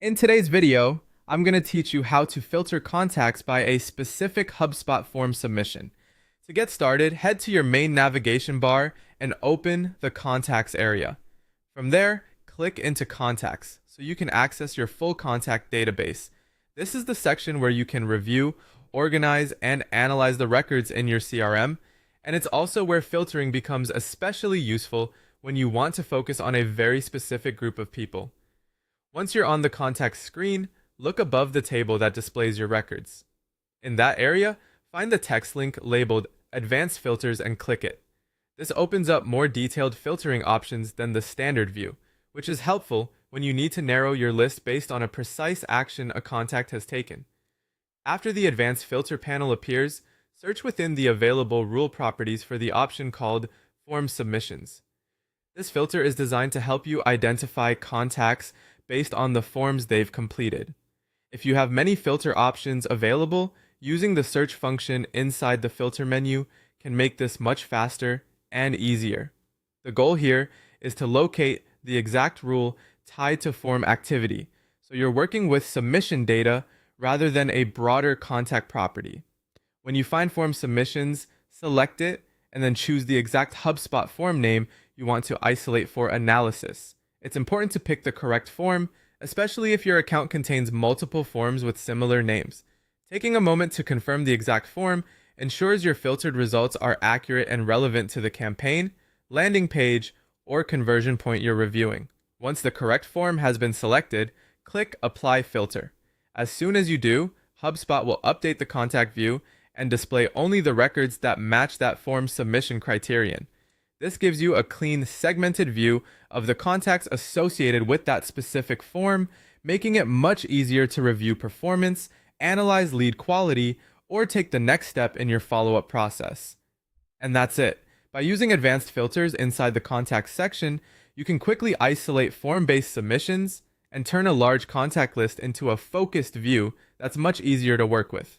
In today's video, I'm going to teach you how to filter contacts by a specific HubSpot form submission. To get started, head to your main navigation bar and open the Contacts area. From there, click into Contacts so you can access your full contact database. This is the section where you can review, organize, and analyze the records in your CRM, and it's also where filtering becomes especially useful when you want to focus on a very specific group of people. Once you're on the contact screen, look above the table that displays your records. In that area, find the text link labeled Advanced Filters and click it. This opens up more detailed filtering options than the standard view, which is helpful when you need to narrow your list based on a precise action a contact has taken. After the Advanced Filter panel appears, search within the available rule properties for the option called Form Submissions. This filter is designed to help you identify contacts based on the forms they've completed. If you have many filter options available, using the search function inside the filter menu can make this much faster and easier. The goal here is to locate the exact rule tied to form activity, so you're working with submission data rather than a broader contact property. When you find form submissions, select it and then choose the exact HubSpot form name you want to isolate for analysis. It's important to pick the correct form, especially if your account contains multiple forms with similar names. Taking a moment to confirm the exact form ensures your filtered results are accurate and relevant to the campaign, landing page, or conversion point you're reviewing. Once the correct form has been selected, click Apply Filter. As soon as you do, HubSpot will update the contact view and display only the records that match that form submission criterion. This gives you a clean, segmented view of the contacts associated with that specific form, making it much easier to review performance, analyze lead quality, or take the next step in your follow-up process. And that's it. By using advanced filters inside the contacts section, you can quickly isolate form-based submissions and turn a large contact list into a focused view that's much easier to work with.